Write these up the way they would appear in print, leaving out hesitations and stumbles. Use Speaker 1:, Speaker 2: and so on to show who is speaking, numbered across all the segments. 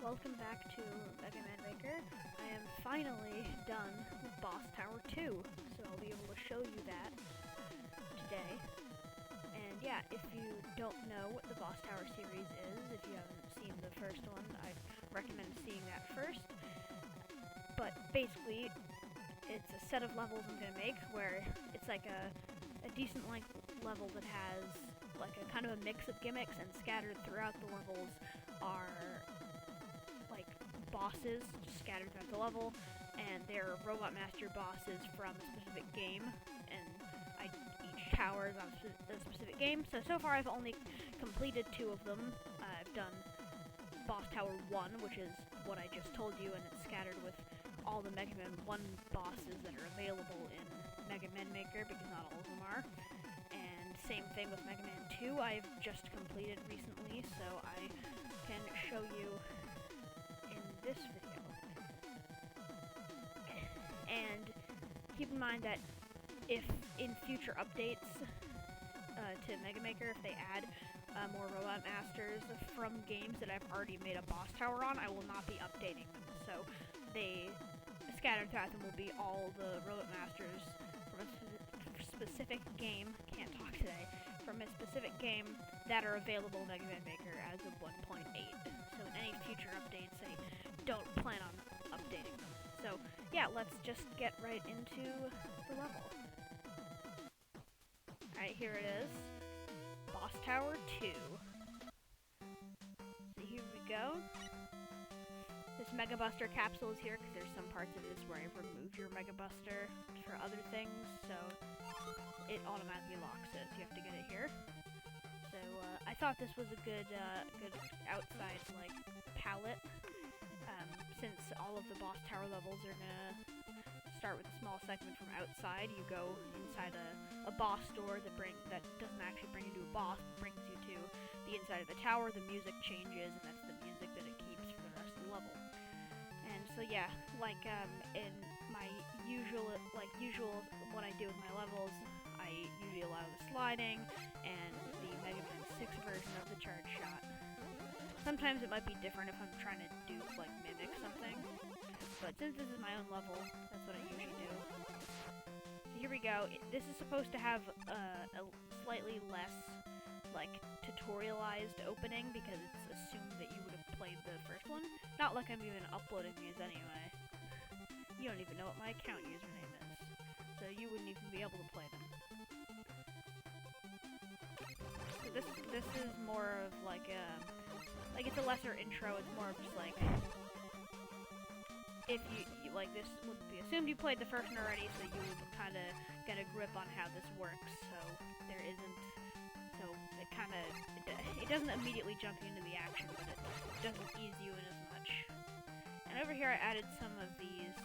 Speaker 1: welcome back to Mega Man Maker. I am finally done with Boss Tower 2, so I'll be able to show you that today. And yeah, if you don't know what the Boss Tower series is, if you haven't seen the first one, I recommend seeing that first. But basically, it's a set of levels I'm going to make where it's like a decent length level that has like a kind of a mix of gimmicks, and scattered throughout the levels are like bosses just scattered throughout the level, and they're Robot Master bosses from a specific game, and each tower is on a specific game. So far I've only completed 2 of them. I've done Boss Tower 1, which is what I just told you, and it's scattered with all the Mega Man 1 bosses that are available in Mega Man Maker, because not all of them are. And same thing with Mega Man 2, I've just completed recently, so I can show you in this video. And keep in mind that if in future updates to Mega Maker, if they add more Robot Masters from games that I've already made a boss tower on, I will not be updating them. So they scattered throughout them will be all the Robot Masters from a specific game, can't talk today, from a specific game that are available in Mega Man Maker as of 1.8. So in any future updates, I don't plan on updating them. So yeah, let's just get right into the level. Alright, here it is. Boss Tower 2. So here we go. This Mega Buster capsule is here because there's some parts of this where I remove your Mega Buster for other things, so it automatically locks it. You have to get it here. So I thought this was a good outside like palette, since all of the Boss Tower levels are gonna start with a small segment from outside. You go inside a boss door that doesn't actually bring you to a boss, but brings you to the inside of the tower. The music changes, and that's the music that it keeps for the rest of the level. And so yeah, like in my usual what I do with my levels, I usually allow the sliding and the Mega Man 6 version of the charge shot. Sometimes it might be different if I'm trying to do like mimic something, but since this is my own level, that's what I usually do. So here we go. This is supposed to have a slightly less like tutorialized opening because it's assumed that you would have played the first one. Not like I'm even uploading these anyway. You don't even know what my account username is, so you wouldn't even be able to play them. So this is more of like it's a lesser intro. It's more of just like, if you like, this would be assumed you played the first one already, so you would kind of get a grip on how this works. So there isn't, so it doesn't immediately jump you into the action, but it doesn't ease you in as much. And over here I added some of these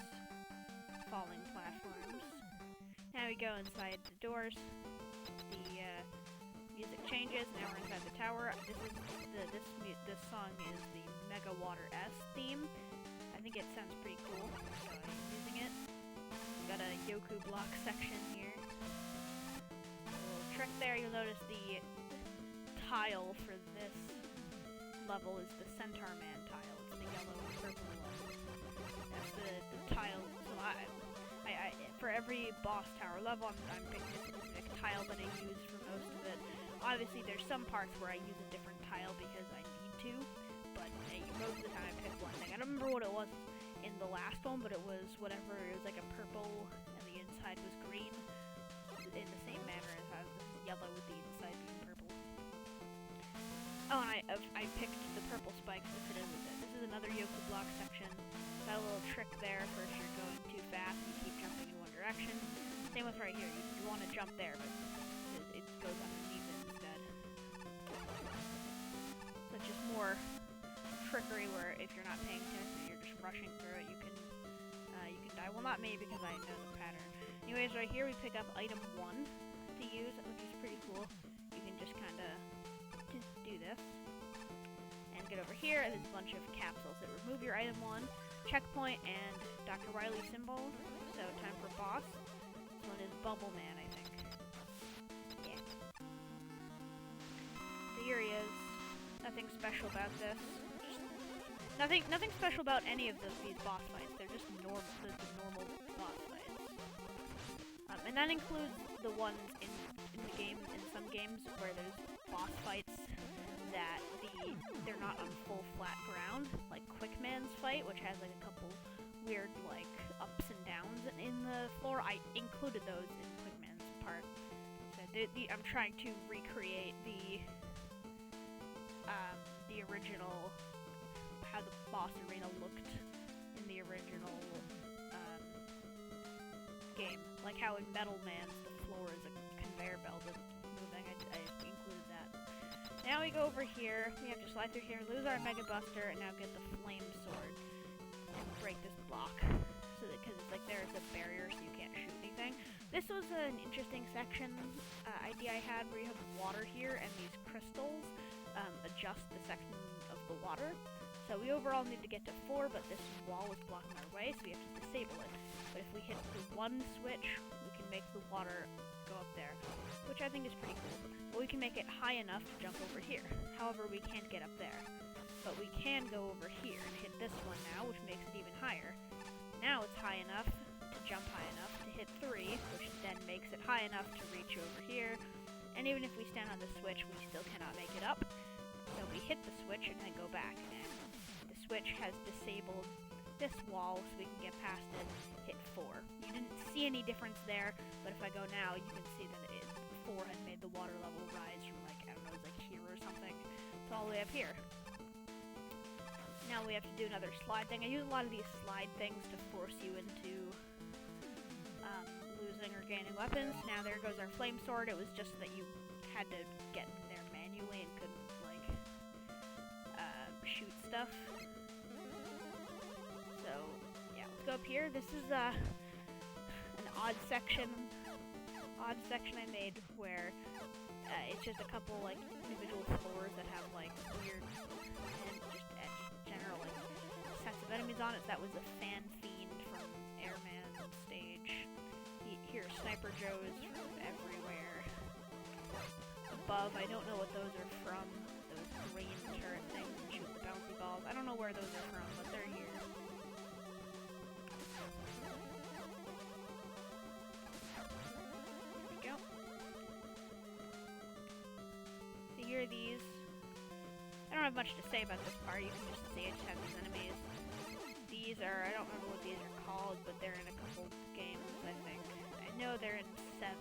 Speaker 1: falling platforms. Now we go inside the doors. The music changes. Now we're inside the tower. This song is the Mega Water S theme. I think it sounds pretty cool, so I'm using it. We got a Yoku block section here. A little trick there. You'll notice the tile for this level is the Centaur Man tile. It's the yellow and purple one. That's the tile. So I for every boss tower level, I'm picking a specific tile that I use for most of it. Obviously, there's some parts where I use a different tile because I need to, but most of the time I pick one thing. I don't remember what it was in the last one, but it was whatever. It was like a purple, and the inside was green, in the same manner as I was yellow with the inside being purple. Oh, and I picked the purple spikes to fit in with it. This is another Yoku block section. Got a little trick there for if you're going too fast and you keep jumping in one direction. Same with right here. You want to jump there, but it goes underneath it instead. So it's just more trickery where if you're not paying attention, you're just rushing through it, you can die. Well, not me, because I know the pattern. Anyways, right here we pick up item 1 to use, which is pretty cool. You can just kind of do this and get over here, and there's a bunch of capsules that remove your item 1, checkpoint, and Dr. Wily symbol. So time for boss. This one is Bubble Man, I think. Yeah. So here he is. Nothing special about this. Just Nothing special about any of these boss fights. They're just the normal boss fights. And that includes the ones in the game, in some games where there's boss fights that they're not on full flat ground, like Quickman's fight, which has like a couple weird like ups and downs in the floor. I included those in Quickman's part. So I'm trying to recreate the original, how the boss arena looked in the original game. Like how in Metal Man's the floor is a conveyor belt that's moving. I included that. Now we go over here. We have to slide through here, lose our Mega Buster, and now get the Flame Sword and break this block. So that, because it's like there's a barrier, so you can't shoot anything. This was an interesting section idea I had, where you have water here, and these crystals adjust the section of the water. So we overall need to get to 4, but this wall is blocking our way, so we have to disable it. But if we hit the 1 switch, we can make the water go up there, which I think is pretty cool. But we can make it high enough to jump over here. However, we can't get up there. But we can go over here and hit this one now, which makes it even higher. Now it's high enough to jump high enough to hit 3, which then makes it high enough to reach over here. And even if we stand on the switch, we still cannot make it up. So we hit the switch and then go back. And the switch has disabled this wall, so we can get past it, hit 4. You didn't see any difference there, but if I go now, you can see that 4 had made the water level rise from like, I don't know, it was like here or something, to all the way up here. Now we have to do another slide thing. I use a lot of these slide things to force you into losing or gaining weapons. Now there goes our Flame Sword. It was just that you had to get in there manually and couldn't like shoot stuff. So yeah, let's go up here. This is an odd section I made where it's just a couple like individual floors that have like weird and just general like sets of enemies on it. That was a Fan Fiend from Airman stage. Here are Sniper Joes from everywhere. Above, I don't know what those are from. Those green turret things that shoot the bouncy balls. I don't know where those are from, but they're here. There we go. So here are these. I don't have much to say about this part. You can just see I just have these enemies. These are, I don't remember what these are called, but they're in a couple games, I think. I know they're in 7.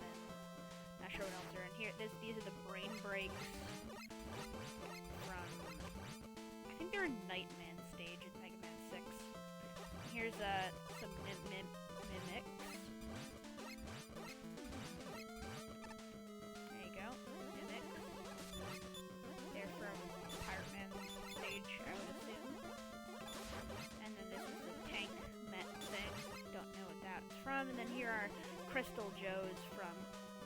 Speaker 1: Not sure what else are in here. These are the Brain Breaks from, I think they're in Nightman stage in Mega Man 6. Here's some mimics. There you go, mimics. They're from Pirate Man stage, I would assume. And then this is the tank met thing. Don't know what that's from. And then here are Crystal Joes from,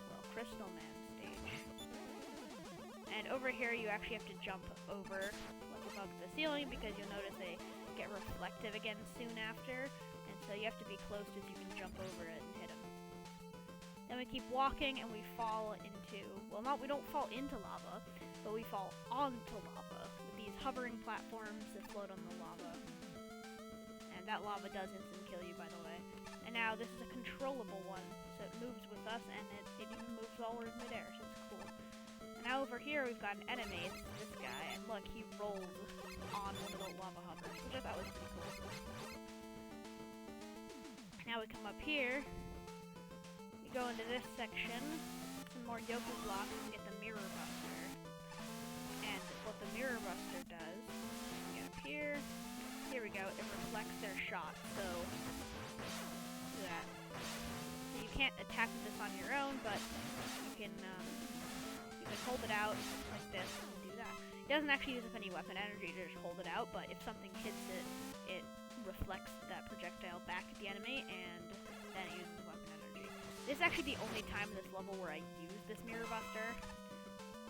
Speaker 1: well, Crystal Man stage. And over here you actually have to jump over what's above the ceiling, because you'll notice they get reflective again soon after. And so you have to be close as you can jump over it and hit them. Then we keep walking and we fall into, well, we don't fall into lava, but we fall onto lava with these hovering platforms that float on the lava. And that lava does instant kill you, by the way. And now this is a controllable one, so it moves with us, and it even moves while we're in midair, so it's cool. And now over here we've got an enemy, it's this guy, and look, he rolls on one of the lava hovers, which I thought was pretty cool. Now we come up here, we go into this section, some more Yoku blocks, and get the Mirror Buster. And what the Mirror Buster does, we get up here we go, it reflects their shot, so do that. So you can't attack with this on your own, but you can hold it out like this and do that. It doesn't actually use up any weapon energy to just hold it out, but if something hits it, it reflects that projectile back at the enemy, and then it uses weapon energy. This is actually the only time in this level where I use this Mirror Buster.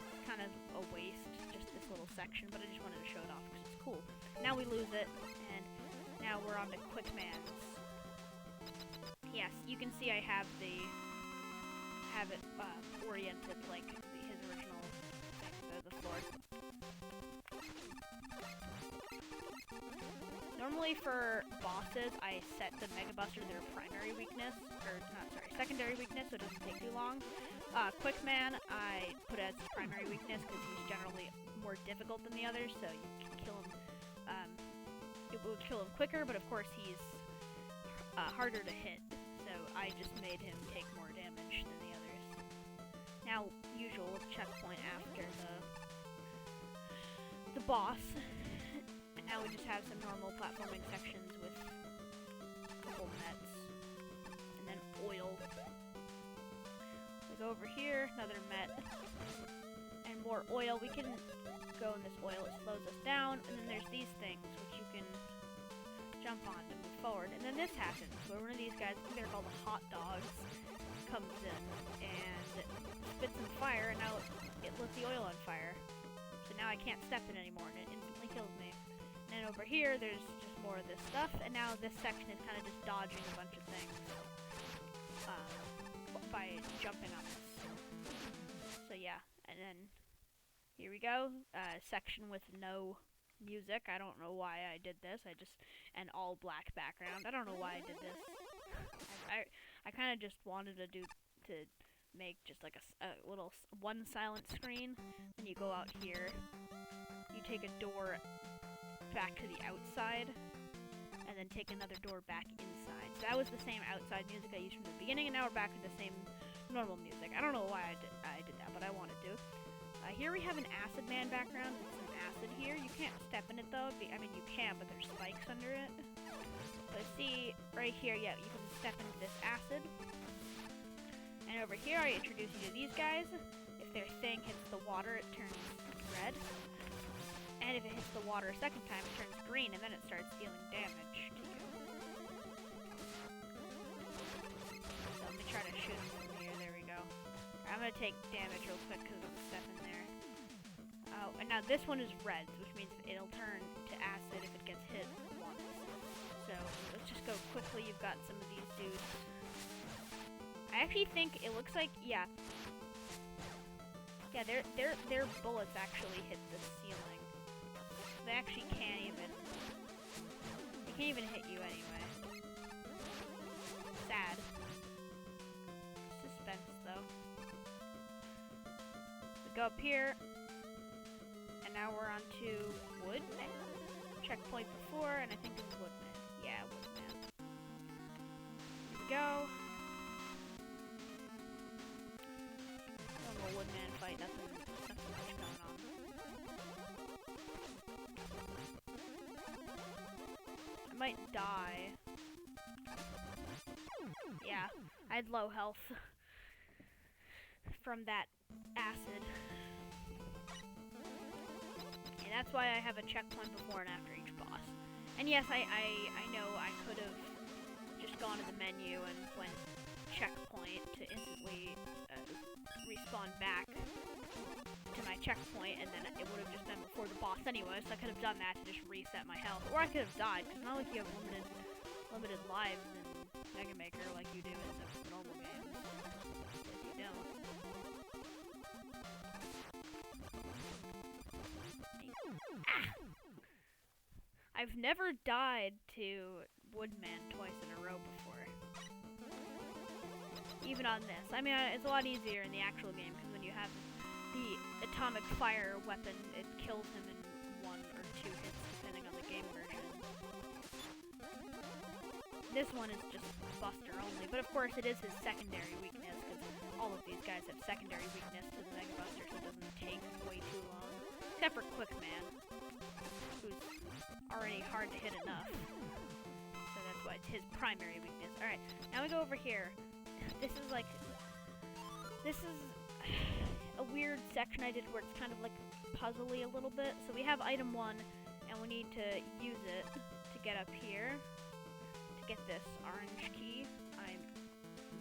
Speaker 1: It's kind of a waste, just this little section, but I just wanted to show it off because it's cool. Now we lose it, and now we're on to Quickman's. Yes, you can see I have it oriented like his original thing, the floor. Normally for bosses, I set the Mega Buster their primary weakness, secondary weakness, so it doesn't take too long. Quick Man, I put as his primary weakness because he's generally more difficult than the others, so you can kill him. It will kill him quicker, but of course he's harder to hit. So I just made him take more damage than the others. Now, usual checkpoint after the boss. And now we just have some normal platforming sections with a couple mets. And then oil. We go over here, another met. And more oil. We can go in this oil, it slows us down. And then there's these things, which you can jump on to move forward. And then this happens, where one of these guys, I think they're called the hot dogs, comes in and spits some fire, and now it lit the oil on fire. So now I can't step in anymore, and it instantly kills me. And over here, there's just more of this stuff, and now this section is kind of just dodging a bunch of things by jumping on this. So yeah, and then here we go, section with no music. I don't know why I did this. An all black background. I don't know why I did this. I kind of just wanted to make just like a little one silent screen. Then you go out here, you take a door back to the outside, and then take another door back inside. So that was the same outside music I used from the beginning, and now we're back to the same normal music. I don't know why I did that, but I wanted to. Here we have an Acid Man background with some acid here. You can't step in it though. I mean, you can, but there's spikes under it. But see, right here, yeah, you can step into this acid. And over here, I introduce you to these guys. If their thing hits the water, it turns red. And if it hits the water a second time, it turns green, and then it starts dealing damage to you. So let me try to shoot him from here. There we go. I'm gonna take damage real quick because of the stuff in there. Oh, and now this one is red, which means it'll turn to acid if it gets hit once. So let's just go quickly. You've got some of these dudes. I actually think it looks like, yeah, their bullets actually hit the ceiling. They actually can't even hit you anyway. Sad. Suspense though. We go up here. Now we're on to Woodman. Checkpoint before, and I think it's Woodman. Yeah, Woodman. Here we go. Normal Woodman fight, nothing much going on. I might die. Yeah, I had low health from that acid. That's why I have a checkpoint before and after each boss. And yes, I know I could have just gone to the menu and went checkpoint to instantly respawn back to my checkpoint, and then it would have just been before the boss anyway, so I could have done that to just reset my health. Or I could have died, because it's not like you have limited lives in Mega Maker like you do in the normal games. If you don't. I've never died to Woodman twice in a row before. Even on this. I mean, it's a lot easier in the actual game, because when you have the atomic fire weapon, it kills him in 1 or 2 hits, depending on the game version. This one is just Buster only, but of course it is his secondary weakness, because all of these guys have secondary weakness to the Mega Buster, so it doesn't take way too long. Except for Quick Man, who's already hard to hit enough. So that's why it's his primary weakness. Alright, now we go over here. This is a weird section I did where it's kind of like puzzly a little bit. So we have item 1, and we need to use it to get up here. To get this orange key. I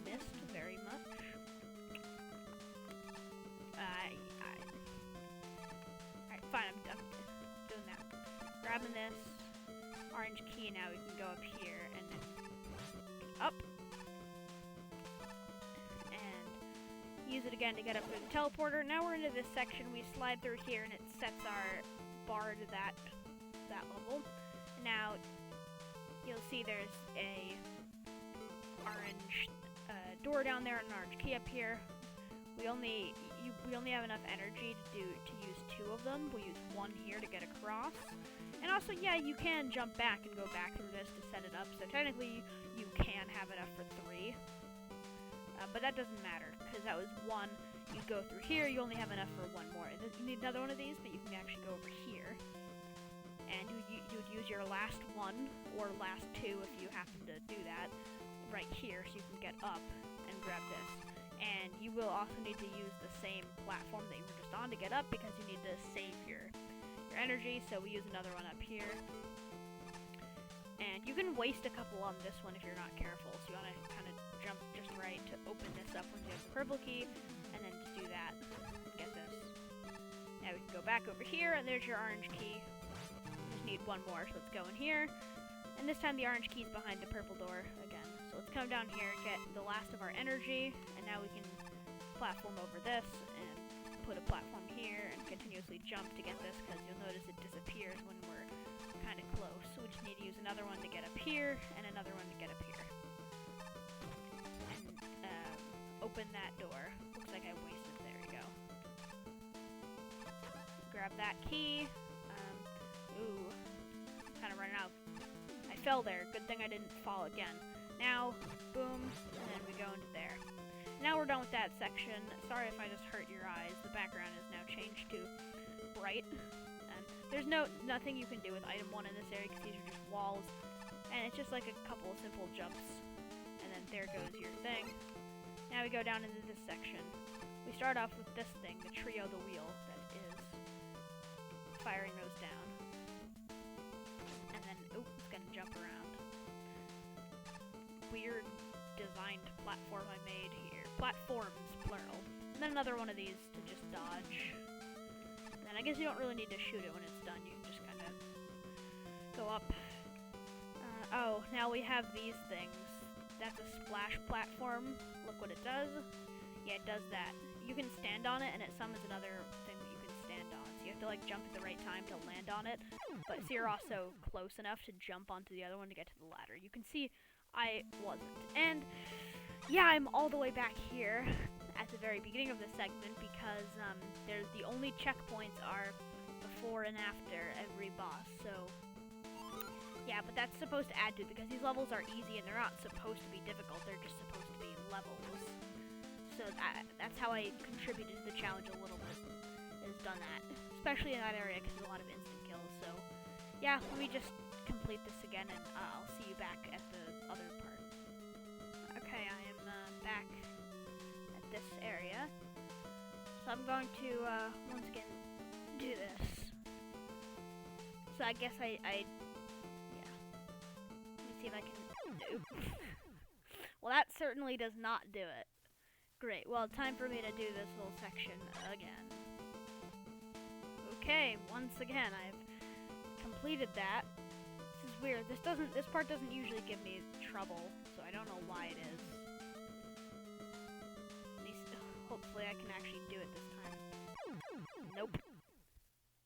Speaker 1: missed very much. Alright, fine, I'm doing that. Grabbing this orange key, now we can go up here and then up. And use it again to get up through the teleporter. Now we're into this section, we slide through here and it sets our bar to that level. Now, see there's a orange door down there and an orange key up here. We only have enough energy to use 2 of them. We'll use 1 here to get across. And also, yeah, you can jump back and go back through this to set it up. So technically, you can have enough for 3. But that doesn't matter, because that was 1. You go through here, you only have enough for 1 more. You need another one of these, but you can actually go over here. And you would use your last 1, or last 2 if you happen to do that, right here, so you can get up and grab this. And you will also need to use the same platform that you were just on to get up, because you need to save your energy, so we use another one up here. And you can waste a couple on this one if you're not careful, so you want to kind of jump just right to open this up when you have the purple key, and then just do that. Get this. Now we can go back over here, and there's your orange key. We just need 1 more, so let's go in here. And this time the orange key is behind the purple door again. So let's come down here, get the last of our energy, and now we can platform over this, and put a platform here, and continuously jump to get this, because you'll notice it disappears when we're kind of close. So we just need to use another one to get up here, and another one to get up here. And open that door. Looks like I wasted. There we go. Grab that key. Ooh, kind of running out. I fell there. Good thing I didn't fall again. Now, boom, and then we go into there. Now we're done with that section. Sorry if I just hurt your eyes. The background is now changed to bright. And there's nothing you can do with item 1 in this area, because these are just walls. And it's just like a couple of simple jumps. And then there goes your thing. Now we go down into this section. We start off with this thing, the trio, the wheel, that is firing those down. And then, oh, it's gonna jump around. Weird designed platform I made here. Platforms, plural. And then another one of these to just dodge. And then I guess you don't really need to shoot it when it's done. You can just kind of go up. Oh, now we have these things. That's a splash platform. Look what it does. Yeah, it does that. You can stand on it, and it summons another thing that you can stand on. So you have to like jump at the right time to land on it. But so you're also close enough to jump onto the other one to get to the ladder. You can see I wasn't. And yeah, I'm all the way back here at the very beginning of this segment, because there's the only checkpoints are before and after every boss. So yeah, but that's supposed to add to it, because these levels are easy and they're not supposed to be difficult. They're just supposed to be levels. So that's how I contributed to the challenge a little bit, is done that. Especially in that area, because there's a lot of instant kills. So yeah, let me just complete this again, and I'll see you back at the other part. Okay, I am back at this area. So I'm going to, once again, do this. So I guess yeah. Let me see if I can, nope. Well, that certainly does not do it. Great, well, time for me to do this little section again. Okay, once again, I've completed that. This is weird. This part doesn't usually give me trouble, so I don't know why it is. At least, hopefully I can actually do it this time. Nope.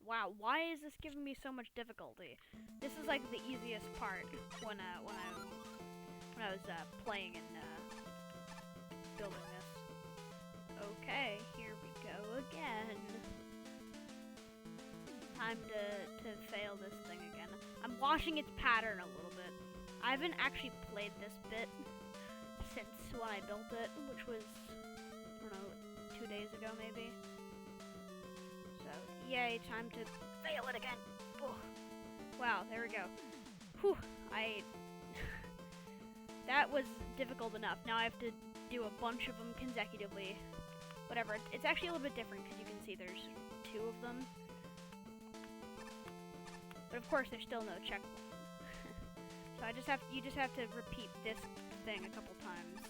Speaker 1: Wow, why is this giving me so much difficulty? This is like the easiest part when I was playing and building this. Okay, here we go again. Time to fail this thing again. I'm watching its pattern a little bit. I haven't actually played this bit since when I built it, which was, I don't know, 2 days ago maybe. So, yay, time to fail it again. Oh. Wow, there we go. Whew, that was difficult enough. Now I have to do a bunch of them consecutively. Whatever, it's actually a little bit different, because you can see there's 2 of them. But of course, there's still no checkpoint. So you just have to repeat this thing a couple times.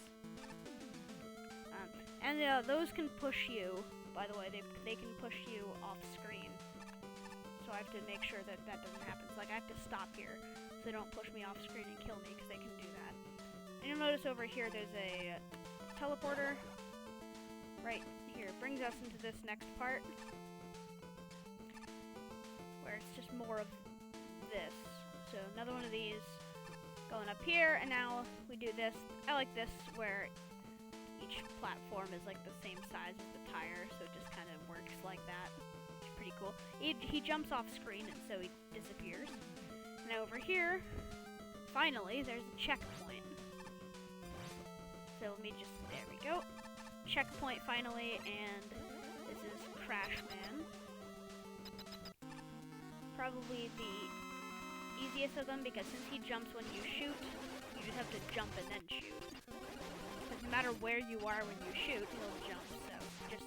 Speaker 1: And those can push you. By the way, they can push you off screen. So I have to make sure that doesn't happen. So like I have to stop here, so they don't push me off screen and kill me, because they can do that. And you'll notice over here there's a teleporter right here. It brings us into this next part, where it's just more of this. So another one of these, Going up here, and now we do this. I like this where each platform is like the same size as the tire, so it just kind of works like that. It's pretty cool. He jumps off screen, and so he disappears. Now over here, finally, there's a checkpoint. So let me just, there we go. Checkpoint finally, and this is Crashman. Probably the easiest of them, because since he jumps when you shoot, you just have to jump and then shoot. Because no matter where you are when you shoot, he'll jump, so just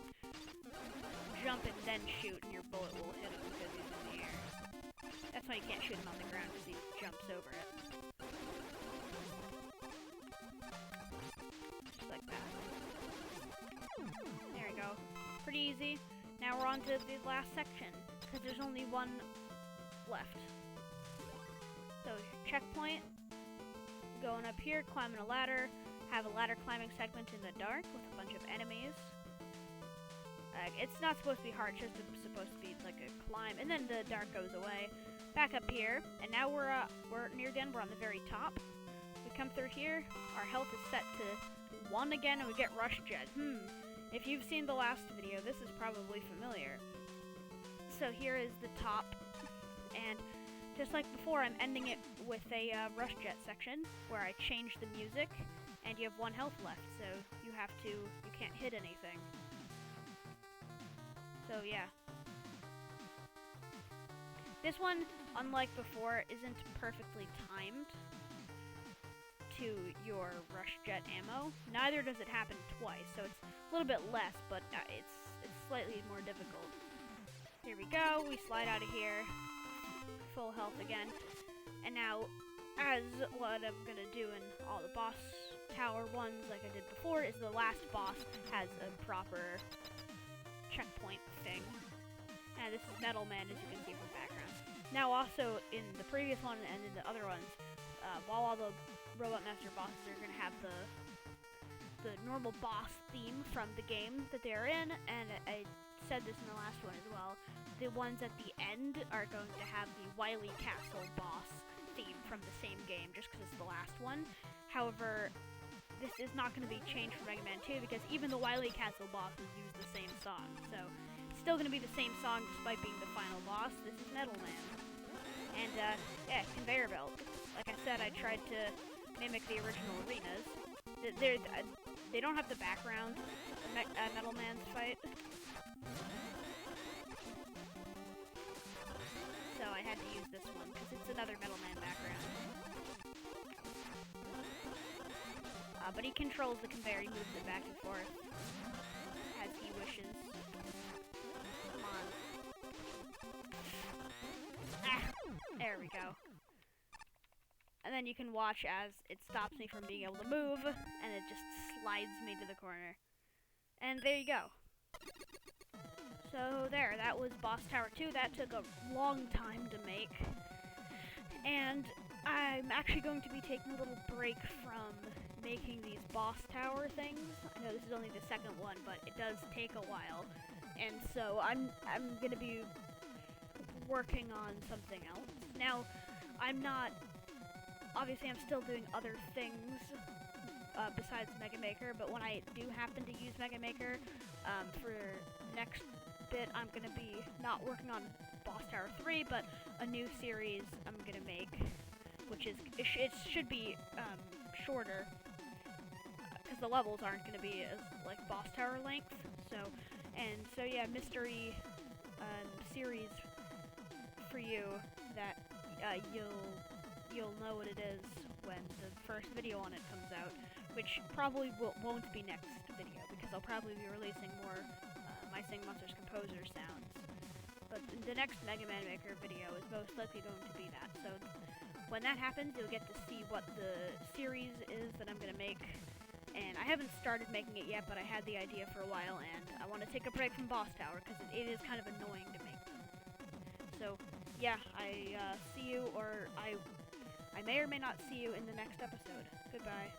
Speaker 1: jump and then shoot, and your bullet will hit him because he's in the air. That's why you can't shoot him on the ground, because he jumps over it. Just like that. There we go. Pretty easy. Now we're on to the last section, because there's only one left. So, checkpoint. Going up here, climbing a ladder. Have a ladder climbing segment in the dark with a bunch of enemies. It's not supposed to be hard, it's just supposed to be like a climb, and then the dark goes away. Back up here, and now we're near the end, we're on the very top. We come through here, our health is set to 1 again, and we get Rush Jet. If you've seen the last video, this is probably familiar. So here is the top, and just like before, I'm ending it with a Rush Jet section, where I change the music, and you have 1 health left, so you can't hit anything. So yeah. This one, unlike before, isn't perfectly timed to your Rush Jet ammo. Neither does it happen twice, so it's a little bit less, but it's slightly more difficult. Here we go, we slide out of here. Full health again. And now, as what I'm gonna do in all the boss tower ones like I did before, is the last boss has a proper checkpoint thing. And this is Metal Man, as you can see from the background. Now also, in the previous one and in the other ones, while all the Robot Master bosses are gonna have the normal boss theme from the game that they're in, and I said this in the last one as well, the ones at the end are going to have the Wily Castle boss theme from the same game, just because it's the last one. However, this is not going to be changed for Mega Man 2, because even the Wily Castle bosses use the same song. So, it's still going to be the same song despite being the final boss. This is Metal Man. And, yeah, conveyor belt. Like I said, I tried to mimic the original arenas. They don't have the background Metal Man's fight. So I had to use this one, because it's another Metal Man background. But he controls the conveyor, he moves it back and forth as he wishes. Come on. There we go. And then you can watch as it stops me from being able to move, and it just slides me to the corner. And there you go. So there, that was Boss Tower 2. That took a long time to make. And I'm actually going to be taking a little break from making these Boss Tower things. I know this is only the second one, but it does take a while. And so I'm gonna be working on something else. Now, obviously I'm still doing other things besides Mega Maker, but when I do happen to use Mega Maker, for next bit, I'm going to be not working on Boss Tower 3, but a new series I'm going to make, which is, it should be shorter, because the levels aren't going to be as, like, Boss Tower length, so yeah, mystery series for you that you'll know what it is when the first video on it comes out, which probably won't be next video, because I'll probably be releasing more My Sing Monsters Composer sounds. But the next Mega Man Maker video is most likely going to be that, so when that happens, you'll get to see what the series is that I'm going to make, and I haven't started making it yet, but I had the idea for a while, and I want to take a break from Boss Tower, because it is kind of annoying to make them. So, yeah, I see you, or I may or may not see you in the next episode. Goodbye.